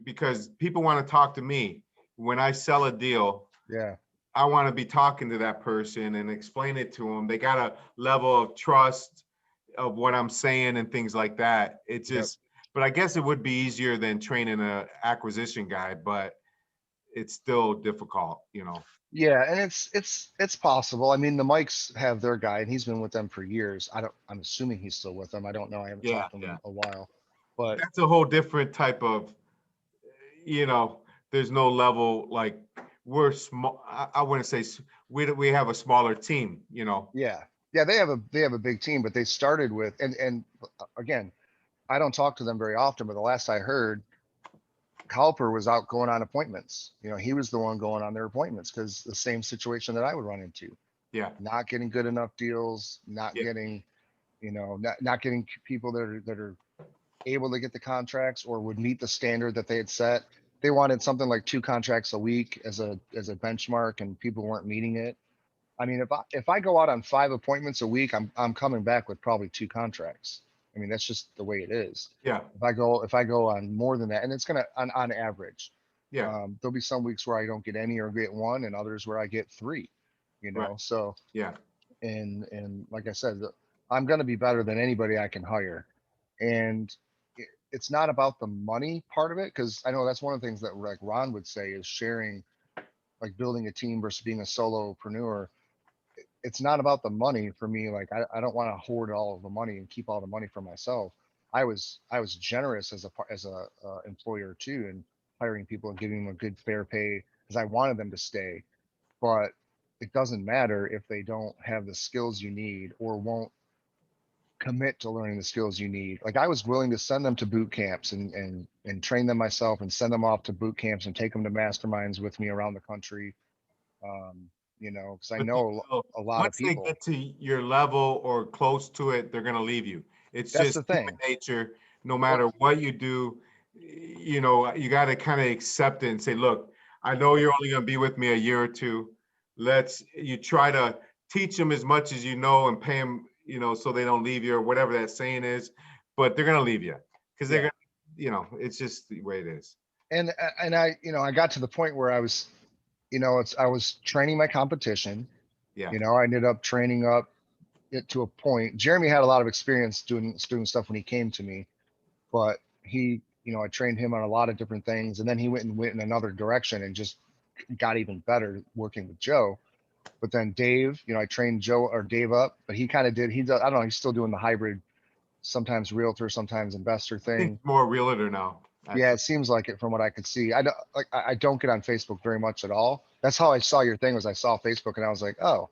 because people want to talk to me when I sell a deal. Yeah. I want to be talking to that person and explain it to them. They got a level of trust of what I'm saying and things like that. It's Yep. just, but I guess it would be easier than training a acquisition guy, but it's still difficult, you know? Yeah, and it's possible. I mean, the Mikes have their guy, and he's been with them for years. I'm assuming he's still with them. I don't know. I haven't Yeah, talked to him yeah. in a while, but That's a whole different type of, you know, there's no level, like we're small. I wouldn't say we have a smaller team, you know? yeah, yeah, they have a big team, but they started with and again, I don't talk to them very often, but the last I heard, Cowper was out going on appointments. You know, he was the one going on their appointments because the same situation that I would run into, Yeah, not getting good enough deals, not yeah, getting, not getting people that are able to get the contracts or would meet the standard that they had set. They wanted something like 2 contracts a week as a benchmark, and people weren't meeting it. I mean, if I go out on 5 appointments a week, I'm coming back with probably 2 contracts. I mean, that's just the way it is. yeah, If I go on more than that, and it's gonna on average, yeah, there'll be some weeks where I don't get any or get one, and others where I get 3. right, So yeah, and like I said, I'm gonna be better than anybody I can hire, and it's not about the money part of it, because I know that's one of the things that like Ron would say is sharing, like building a team versus being a solopreneur. It's not about the money for me. Like I don't want to hoard all of the money and keep all the money for myself. I was generous as a employer too, and hiring people and giving them a good fair pay because I wanted them to stay. But it doesn't matter if they don't have the skills you need or won't commit to learning the skills you need. Like I was willing to send them to boot camps and train them myself and send them off to boot camps and take them to masterminds with me around the country. Um, because I but know a lot of once they people. get to your level or close to it, they're gonna leave you. It's That's just the human thing. nature. No Well, matter what you do, you know, you got to kind of accept it and say, look, I know you're only gonna be with me a year or two. You try to teach them as much as you know and pay them, you know, so they don't leave you or whatever that saying is, but they're gonna leave you because they're yeah. gonna, you know, it's just the way it is. And I got to the point where I was training my competition. Yeah, I ended up training up it to a point. Jeremy had a lot of experience doing stuff when he came to me, but I trained him on a lot of different things, and then he went in another direction and just got even better working with Joe. But then Dave, I trained Dave up, but he kind of did. I don't know. He's still doing the hybrid, sometimes realtor, sometimes investor I think thing. more realtor now, Yeah, actually. it seems like it from what I could see. I don't get on Facebook very much at all. That's how I saw your thing, was I saw Facebook and I was like, oh,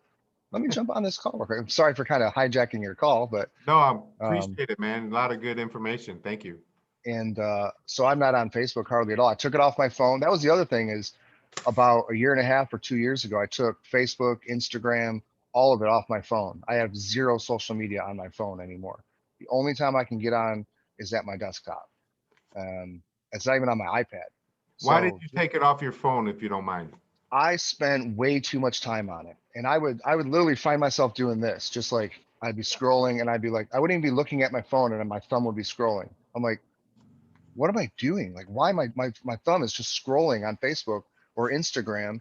let me jump on this call. Okay, I'm sorry for kind of hijacking your call, but No, I um, appreciate it, man. A lot of good information. Thank you. and so I'm not on Facebook hardly at all. I took it off my phone. That was the other thing, is about a year and a half or 2 years ago, I took Facebook, Instagram, all of it off my phone. I have zero social media on my phone anymore. The only time I can get on is at my desktop. Um, it's not even on my iPad. Why did So you take it off your phone, if you don't mind? I spent way too much time on it. And I would literally find myself doing this, just like I'd be scrolling and I'd be like, I wouldn't even be looking at my phone and then my thumb would be scrolling. I'm like, what am I doing? Like, why my thumb is just scrolling on Facebook or Instagram,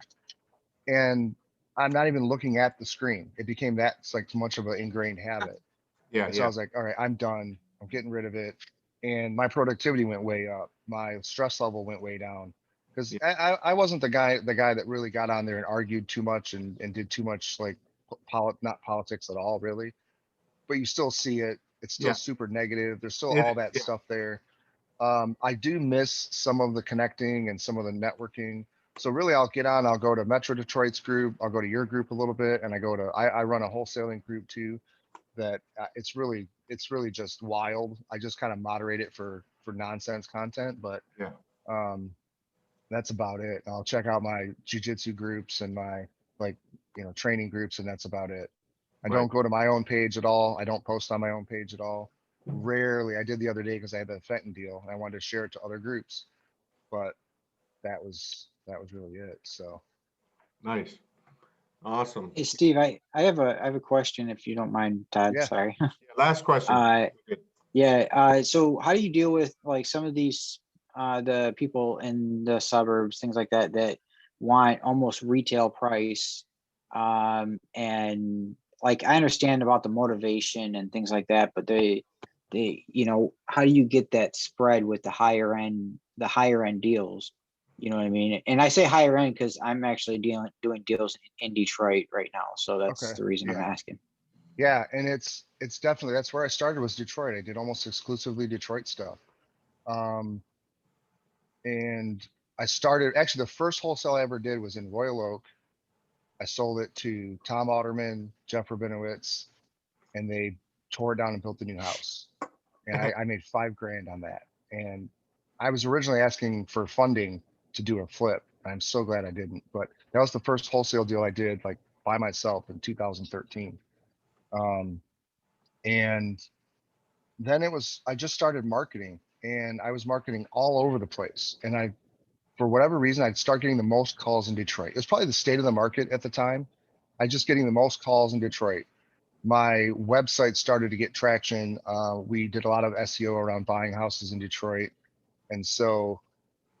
and I'm not even looking at the screen. It became that it's like too much of an ingrained habit. Yeah, And so I yeah, was like, all right, I'm done. I'm getting rid of it. And my productivity went way up. My stress level went way down. Because yeah, I wasn't the guy that really got on there and argued too much and did too much, like not politics at all, really. But you still see it. It's still yeah. super negative. There's still It all is, that yeah. stuff there. I do miss some of the connecting and some of the networking. So really, I'll go to Metro Detroit's group. I'll go to your group a little bit, and I run a wholesaling group too. That it's really just wild. I just kind of moderate it for nonsense content, but Yeah. um, that's about it. I'll check out my jujitsu groups and my, like, training groups, and that's about it. I Right. don't go to my own page at all. I don't post on my own page at all. Rarely. I did the other day because I had the Fenton deal and I wanted to share it to other groups, but that was really it. So Nice. Awesome. Hey, Steve, I have a question if you don't mind, Todd. yeah, Sorry. Yeah, last question. Uh, yeah. So how do you deal with like some of these the people in the suburbs, things like that, that want almost retail price. And like, I understand about the motivation and things like that, but how do you get that spread with the higher end deals? You know what I mean? And I say higher end because I'm actually doing deals in Detroit right now. So that's Okay. the reason I'm Yeah. asking. Yeah. And it's definitely, that's where I started, was Detroit. I did almost exclusively Detroit stuff. And I started, actually the first wholesale I ever did was in Royal Oak. I sold it to Tom Otterman, Jeff Rabinowitz, and they tore it down and built a new house. And I made $5,000 on that. And I was originally asking for funding to do a flip. I'm so glad I didn't, but that was the first wholesale deal I did, like by myself, in 2013. And then I just started marketing, and I was marketing all over the place. And for whatever reason, I'd start getting the most calls in Detroit. It was probably the state of the market at the time. I just getting the most calls in Detroit. My website started to get traction. We did a lot of SEO around buying houses in Detroit. And so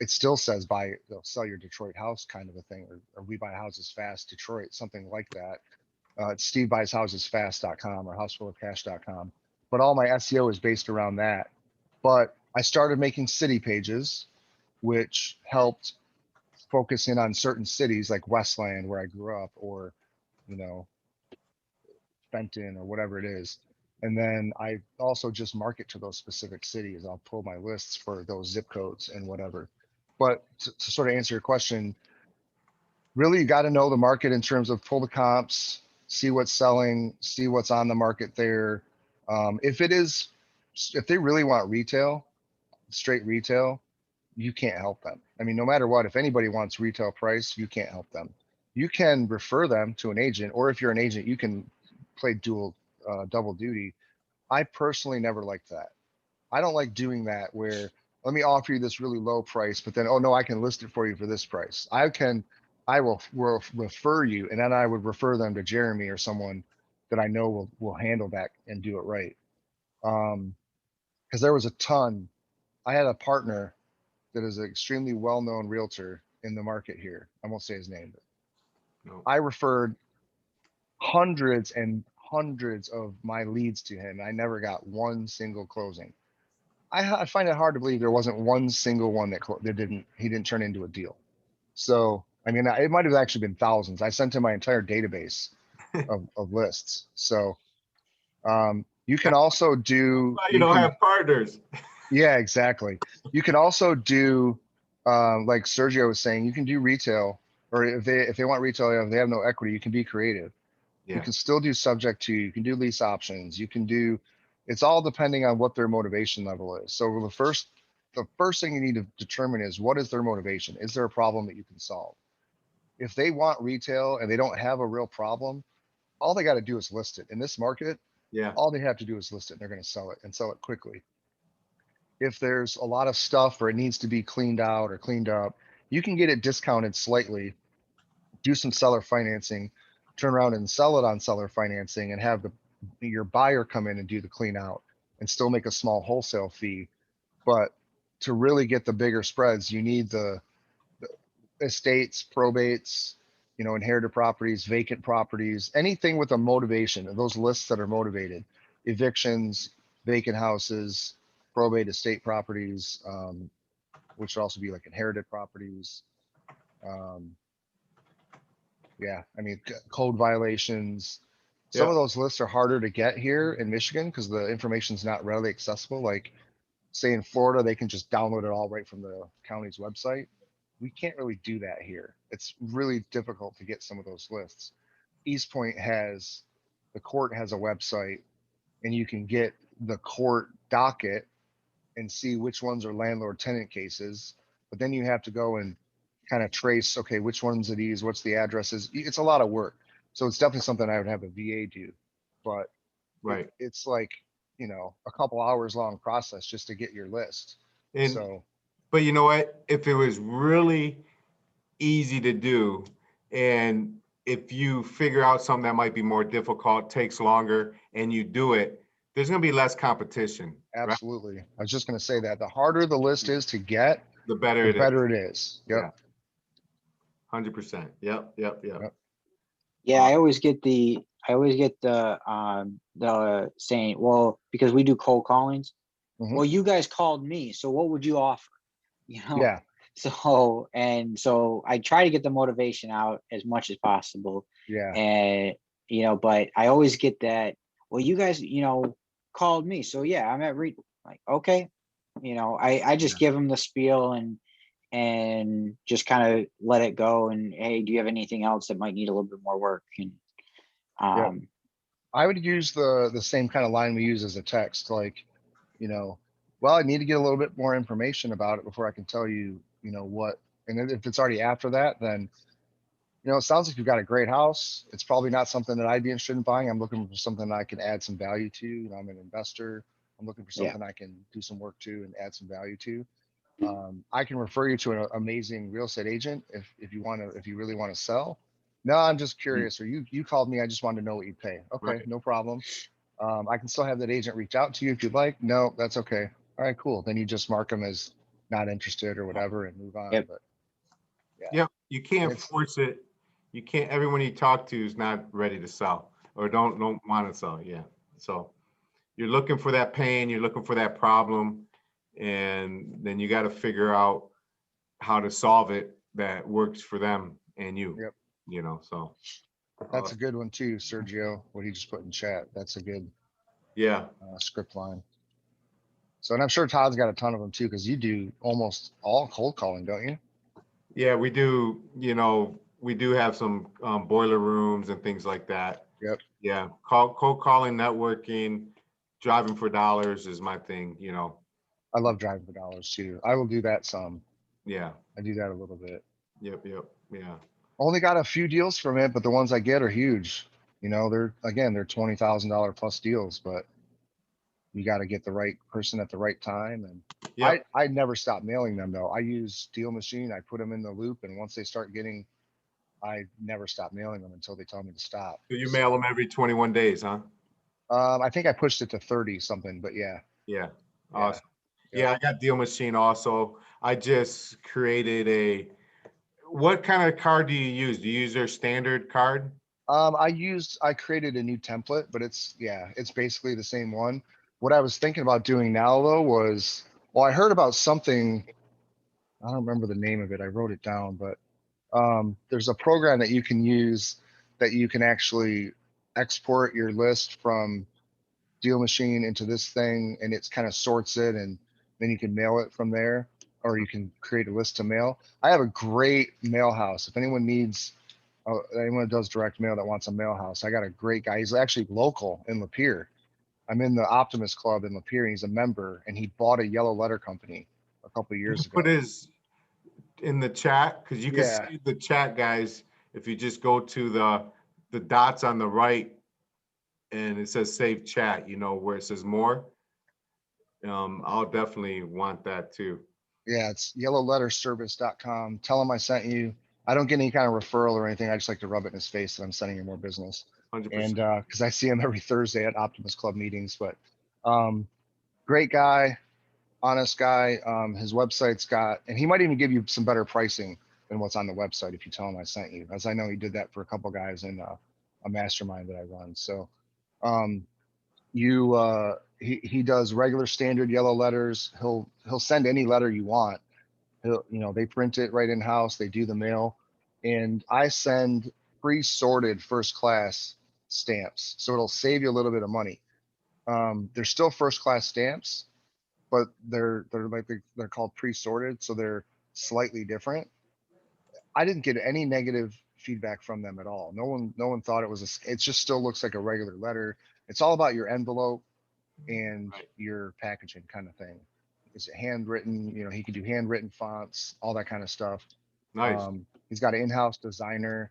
it still says sell your Detroit house kind of a thing, or we buy houses fast Detroit, something like that. It's stevebuyshousesfast.com or housefulofcash.com. But all my SEO is based around that. But I started making city pages, which helped focus in on certain cities like Westland, where I grew up, or, you know, Fenton or whatever it is. And then I also just market to those specific cities. I'll pull my lists for those zip codes and whatever. But to sort of answer your question, really, you got to know the market in terms of pull the comps, see what's selling, see what's on the market there. If they really want retail, straight retail, you can't help them. I mean, no matter what, if anybody wants retail price, you can't help them. You can refer them to an agent, or if you're an agent, you can play double duty. I personally never liked that. I don't like doing that, where let me offer you this really low price, but then, oh no, I can list it for you for this price. I will refer you, and then I would refer them to Jeremy or someone that I know will handle that and do it right. Because there was I had a partner that is an extremely well-known realtor in the market here. I won't say his name, but No. I referred hundreds and hundreds of my leads to him. I never got one single closing. I find it hard to believe there wasn't one single one he didn't turn into a deal. So, I mean, it might have actually been thousands. I sent him my entire database of lists. So, you can also do, You don't have partners. yeah, exactly. You can also do, like Sergio was saying, you can do retail, or if they want retail, if they have no equity, you can be creative. You Yeah. can still do subject to, you can do lease options, it's all depending on what their motivation level is. So the first thing you need to determine is, what is their motivation? Is there a problem that you can solve? If they want retail and they don't have a real problem, all they got to do is list it. In this market, Yeah. all they have to do is list it, and they're going to sell it, and sell it quickly. If there's a lot of stuff, or it needs to be cleaned out or cleaned up, you can get it discounted slightly, do some seller financing, turn around and sell it on seller financing, and have your buyer come in and do the clean out, and still make a small wholesale fee. But to really get the bigger spreads, you need the estates, probates, inherited properties, vacant properties, anything with a motivation, and those lists that are motivated, evictions, vacant houses, probate, estate properties, which would also be like inherited properties. Yeah, I mean, code violations. Some of Yeah. those lists are harder to get here in Michigan because the information's not readily accessible. Like, say in Florida, they can just download it all right from the county's website. We can't really do that here. It's really difficult to get some of those lists. East Point the court has a website, and you can get the court docket and see which ones are landlord tenant cases. But then you have to go and kind of trace, okay, which ones are these, what's the addresses. It's a lot of work. So it's definitely something I would have a VA do. But Right. it's like, a couple hours long process just to get your list. And So, but you know what? If it was really easy to do, and if you figure out something that might be more difficult, takes longer, and you do it, there's gonna be less competition, right? Absolutely. I was just gonna say that the harder the list is to get, The better the it is. better it is. Yeah. Yep. 100%. Yep, yep, yep. Yep. Yeah, I always get the saying, well, because we do cold callings. Mhm. Well, you guys called me, so what would you offer? You know? Yeah. So I try to get the motivation out as much as possible. Yeah. And, but I always get that, well, you guys, called me. So yeah, I'm at like, okay. I just give them the spiel and just kind of let it go. And hey, do you have anything else that might need a little bit more work? And Yep. um, I would use the same kind of line we use as a text, like, well, I need to get a little bit more information about it before I can tell you, what. And then if it's already after that, then, it sounds like you've got a great house. It's probably not something that I'd be interested in buying. I'm looking for something I can add some value to. I'm an investor. I'm looking for Yeah. something I can do some work to and add some value to. I can refer you to an amazing real estate agent if you really want to sell. No, I'm just curious. Or you called me. I just wanted to know what you pay. Okay, Right. no problem. I can still have that agent reach out to you if you'd like. No, that's okay. All right, cool. Then you just mark them as not interested or whatever and move on. Yep. But Yep, you can't It's- force it. You can't, everyone you talk to is not ready to sell or don't want to sell. Yeah. So you're looking for that pain, you're looking for that problem, and then you got to figure out how to solve it that works for them and you. Yep. So That's a good one too, Sergio, what he just put in chat. That's a good yeah. script line. So, and I'm sure Todd's got a ton of them too, because you do almost all cold calling, don't you? Yeah, we do, we do have some boiler rooms and things like that. Yep. Yeah, cold calling, networking, driving for dollars is my thing, I love driving for dollars too. I will do that some. Yeah, I do that a little bit. yep, yeah. Only got a few deals from it, but the ones I get are huge. They're $20,000 plus deals, but you got to get the right person at the right time. And Yep. I never stop mailing them though. I use Deal Machine. I put them in the loop, and once they start getting, I never stop mailing them until they tell me to stop. So you mail them every 21 days, huh? I think I pushed it to 30 something, but yeah. Yeah. Yeah. Awesome. Yeah, I got Deal Machine also. I just created what kind of card do you use? Do you use their standard card? I created a new template, but it's basically the same one. What I was thinking about doing now though was, well, I heard about something, I don't remember the name of it. I wrote it down, but there's a program that you can use that you can actually export your list from Deal Machine into this thing, and it's kind of sorts it, and then you can mail it from there, or you can create a list to mail. I have a great mail house. If anyone needs, anyone that does direct mail that wants a mail house, I got a great guy. He's actually local in Lapeer. I'm in the Optimist Club in Lapeer, and he's a member, and he bought a yellow letter company a couple of You years can put ago. his in the chat because you can Yeah. see the chat, guys. If you just go to the dots on the right and it says save chat, where it says more. I'll definitely want that too. Yeah, it's yellowletterservice.com. Tell him I sent you. I don't get any kind of referral or anything. I just like to rub it in his face that I'm sending him more business. 100%. And because I see him every Thursday at Optimist Club meetings, but great guy, honest guy. His website's got, and he might even give you some better pricing than what's on the website if you tell him I sent you, as I know he did that for a couple guys in a mastermind that I run. So he does regular standard yellow letters. He'll send any letter you want. They print it right in house. They do the mail, and I send pre-sorted first class stamps, so it'll save you a little bit of money. They're still first class stamps, but they're called pre-sorted, so they're slightly different. I didn't get any negative feedback from them at all. No one thought it was it just still looks like a regular letter. It's all about your envelope and Right. your packaging kind of thing. Is it handwritten? He can do handwritten fonts, all that kind of stuff. Nice. He's got an in-house designer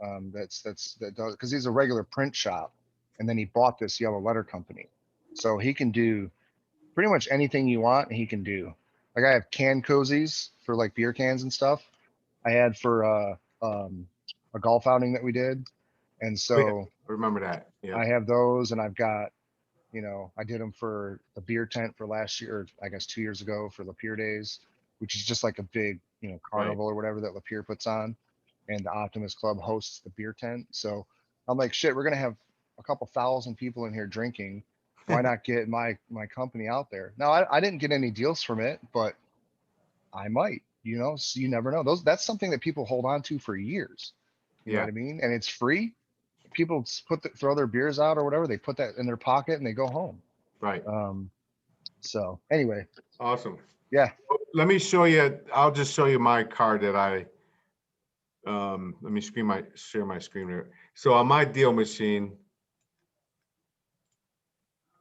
that does, because he's a regular print shop, and then he bought this yellow letter company, so he can do pretty much anything you want. He can do. Like I have can cozies for like beer cans and stuff. I had for a golf outing that we did, and Oh, yeah, so I remember that. Yeah. I have those, and I've got You know, I did them for the beer tent for last year, or I guess 2 years ago for Lapeer Days, which is just like a big, you know, carnival or whatever that Lapeer puts on. And the Optimist Club hosts the beer tent. So I'm like, shit, we're gonna have a couple thousand people in here drinking. Why not get my company out there? Now I didn't get any deals from it, but I might, you know, so you never know. That's something that people hold on to for years. You know Yeah, what I mean? And it's free. People throw their beers out or whatever. They put that in their pocket and they go home. right. So anyway, Awesome. yeah, Let me show you, I'll just show you my card that let me share my screen there. So on my deal machine,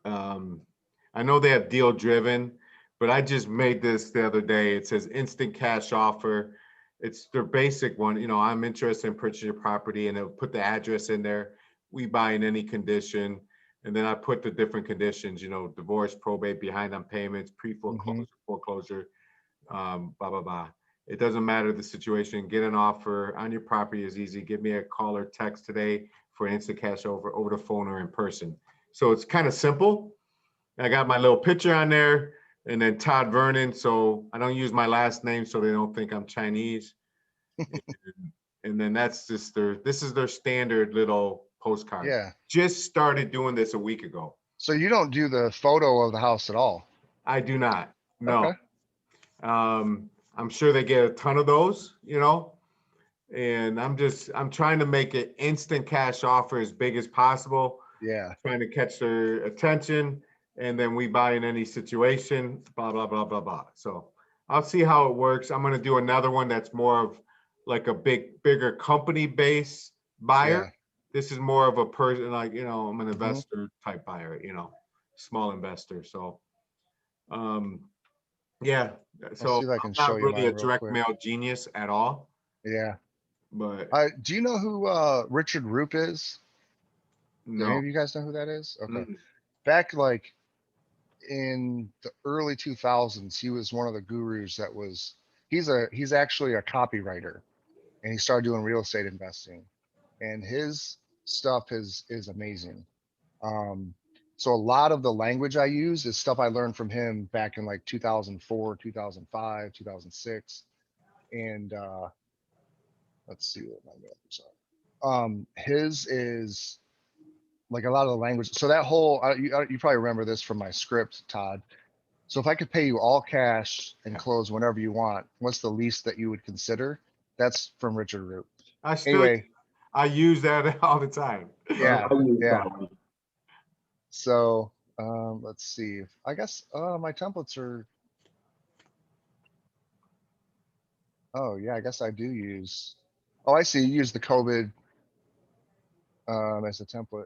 I know they have deal driven, but I just made this the other day. It says instant cash offer. It's their basic one. You know, I'm interested in purchasing your property, and it'll put the address in there. We buy in any condition. And then I put the different conditions, you know, divorce, probate, behind on payments, pre-foreclosure, foreclosure, blah, blah, blah. It doesn't matter the situation. Get an offer on your property is easy. Give me a call or text today for instant cash over the phone or in person. So it's kind of simple. I got my little picture on there, and then Todd Vernon. So I don't use my last name so they don't think I'm Chinese. And then that's just this is their standard little postcard. yeah. Just started doing this a week ago. So you don't do the photo of the house at all? I do not. No. Okay. I'm sure they get a ton of those, you know, and I'm trying to make it instant cash offer as big as possible, Yeah. trying to catch their attention, and then we buy in any situation, blah, blah, blah, blah, blah. So I'll see how it works. I'm going to do another one that's more of like a bigger company base buyer. Yeah. This is more of a person, like, you know, I'm an Mhm. investor type buyer, you know, small investor. So, yeah, I'll so see if I I'm can show not you really a mine real direct quick. mail genius at all, Yeah. but Do you know who Richard Roop is? Do any no. of you guys know who that is? Okay. Mm, Back like in the early 2000s, he was one of the gurus that was he's actually a copywriter, and he started doing real estate investing, and his stuff is amazing. Um, so a lot of the language I use is stuff I learned from him back in like 2004, 2005, 2006. And let's see what my notes are. His is like a lot of the language. So that whole, you probably remember this from my script, Todd. So if I could pay you all cash and yeah. close whenever you want, what's the least that you would consider? That's from Richard Root. I still Anyway, I use that all the time. yeah, I use yeah. that one. So let's see. I guess my templates are. Oh yeah, I guess I do use. Oh, I see. You use the COVID as a template.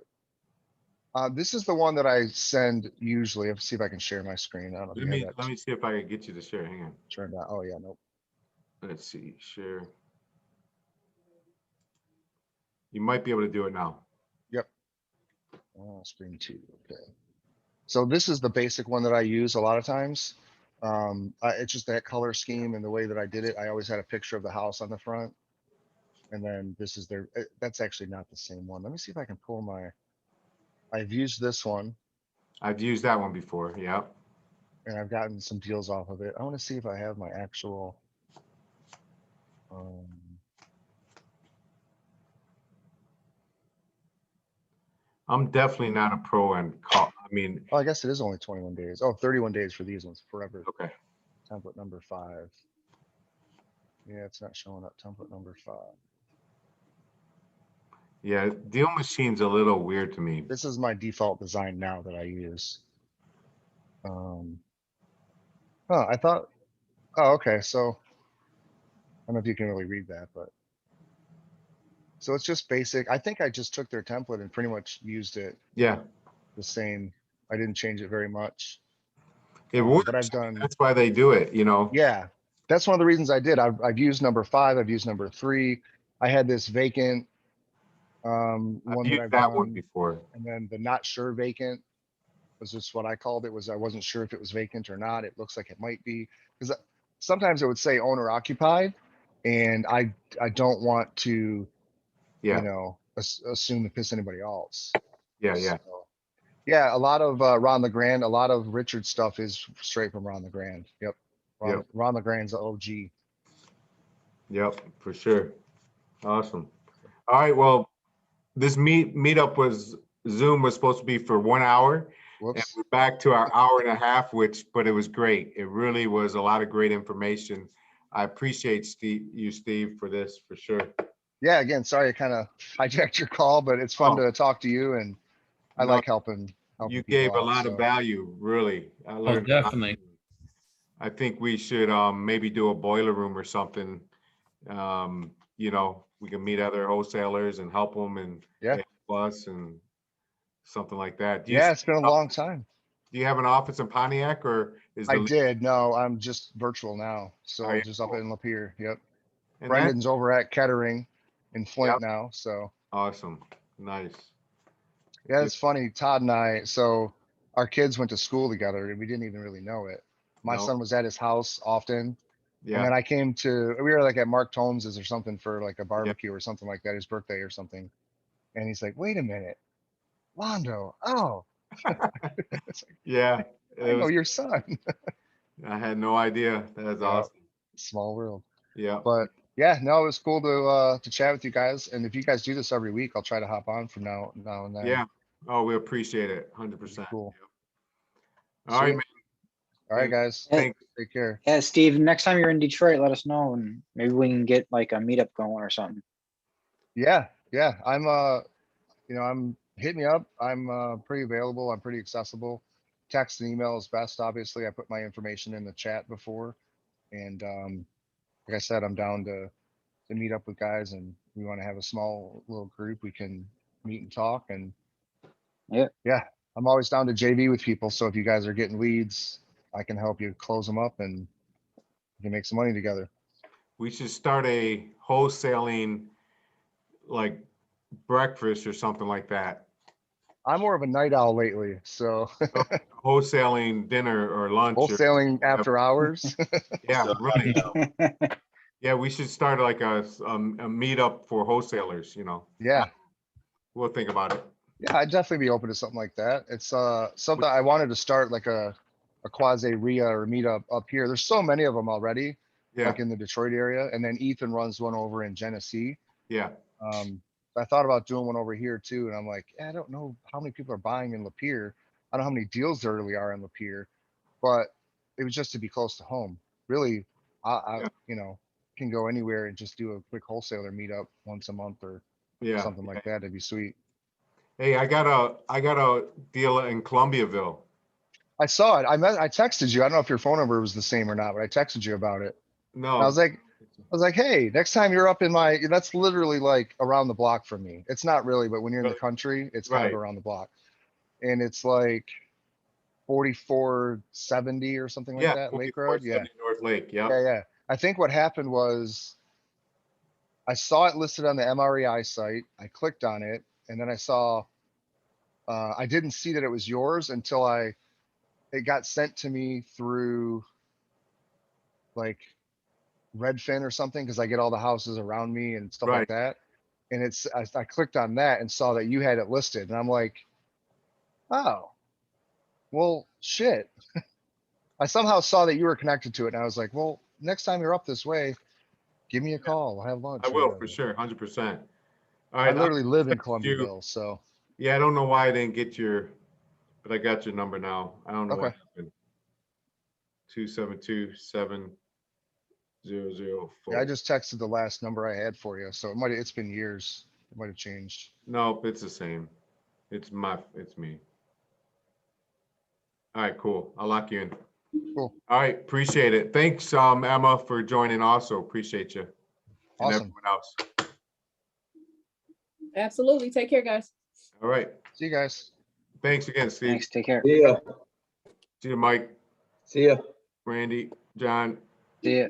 This is the one that I send usually. Let's see if I can share my screen. I don't know if Let you have me that let me see if I can get you to share. Hang on. turned on. Oh yeah, nope. Let's see, share. You might be able to do it now. Yep. Screen two. Okay. So this is the basic one that I use a lot of times. It's just that color scheme and the way that I did it. I always had a picture of the house on the front. And then this is their, that's actually not the same one. Let me see if I can pull I've used this one I've used that one before. Yeah. and I've gotten some deals off of it. I want to see if I have my actual, um, I'm definitely not a pro and call. I mean, oh, I guess it is only 21 days. Oh, 31 days for these ones, forever. okay. Template number 5. Yeah, it's not showing up. Template number 5. Yeah, deal machine's a little weird to me. This is my default design now that I use. I thought, oh, okay. So I don't know if you can really read that, but so it's just basic. I think I just took their template and pretty much used it Yeah, the same. I didn't change it very much. it But I've works. done, That's why they do it, you know. yeah, that's one of the reasons I did. I've used number 5. I've used number 3. I had this vacant I've one that used I've that one done. before. And then the not sure vacant was just what I called it. Was I wasn't sure if it was vacant or not. It looks like it might be, because sometimes it would say owner occupied, and I don't want to, Yeah, assume to piss anybody else. yeah, So yeah. Yeah, a lot of Ron LeGrand, a lot of Richard stuff is straight from Ron LeGrand. Yep. Yep. Ron LeGrand's the OG. Yep, for sure. Awesome. All right, well, this meetup Zoom was supposed to be for 1 hour. And Whoops. we're back to our hour and a half, but it was great. It really was a lot of great information. I appreciate Steve, for this, for sure. Yeah, again, sorry I kind of hijacked your call, but it's fun Oh. to talk to you, and I No, like helping you people gave a out, lot of so. value, really. I Oh, learned a lot. definitely. I think we should maybe do a boiler room or something. We can meet other wholesalers and help them and Yeah. they help us and something like that. Yeah, it's been a long time. Do you have an office in Pontiac or is I the did. No, I'm just virtual now. Are So you? just up in Lapeer. Yep. and that Brendan's over at Kettering in Flint Yep. now. So awesome. Nice. yeah, it's funny. Todd and I, so our kids went to school together and we didn't even really know it. My No. son was at his house often. And Yeah. then I came to, we were like at Mark Tomes's or something for like a barbecue or something like that, his birthday or something. And he's like, wait a minute, Londo. Oh, it's like, Yeah. I know your son. I had no idea. That's Yeah. awesome. Small world. Yeah. But yeah, no, it was cool to chat with you guys. And if you guys do this every week, I'll try to hop on from now and then. Yeah. Oh, we appreciate it. It'd be 100%. cool. All right, Sweet. man. All right, guys. Hey, Thanks. Take care. yeah, Steve, next time you're in Detroit, let us know and maybe we can get like a meetup going or something. Yeah, yeah. I'm hit me up. I'm pretty available. I'm pretty accessible. Text and email is best, obviously. I put my information in the chat before. And like I said, I'm down to meet up with guys, and we want to have a small little group. We can meet and talk, and yeah, I'm always down to JV with people. So if you guys are getting leads, I can help you close them up and we can make some money together. We should start a wholesaling like breakfast or something like that. I'm more of a night owl lately, so Wholesaling dinner or lunch. wholesaling after hours. Yeah, So, really. no. Yeah, we should start like a meetup for wholesalers, Yeah. We'll think about it. Yeah, I'd definitely be open to something like that. It's something I wanted to start, like a quasi REIA or meetup up here. There's so many of them already, Yeah, like in the Detroit area. And then Ethan runs one over in Genesee. yeah, I thought about doing one over here too. And I'm like, I don't know how many people are buying in Lapeer. I don't know how many deals there really are in Lapeer, but it was just to be close to home. Really, I can go anywhere and just do a quick wholesaler meetup once a month or yeah. something like that. It'd be sweet. Hey, I got a deal in Columbiaville. I saw it. I texted you. I don't know if your phone number was the same or not, but I texted you about it. No, And I was like, hey, next time you're up in that's literally like around the block from me. It's not really, but when you're in the Really? country, it's kind of Right. around the block. And it's like 4470 or something like yeah, that, Lake Road. Yeah. 4470 North Lake. Yeah, Yeah. I think what happened was I saw it listed on the MREI site. I clicked on it and then I saw, I didn't see that it was yours until it got sent to me through like Redfin or something, because I get all the houses around me and stuff Right. like that. And I clicked on that and saw that you had it listed, and I'm like, oh, well, shit. I somehow saw that you were connected to it, and I was like, well, next time you're up this way, give me a call. We'll have lunch. I or will whatever. for sure, 100%. All I right, literally live in text you. Columbiaville, so Yeah, I don't know why I didn't get but I got your number now. I don't know what okay. happened. 272-7004. Yeah, I just texted the last number I had for you, so it's been years. It might have changed. Nope, it's the same. It's me. All right, cool. I'll lock you in. Cool. All right, appreciate it. Thanks, Emma, for joining also. Appreciate you. And Awesome. everyone else. Absolutely. Take care, guys. All right. See you guys. Thanks again, Steve. Thanks, take care. See ya. See you, Mike, See ya. Randy, John. See ya.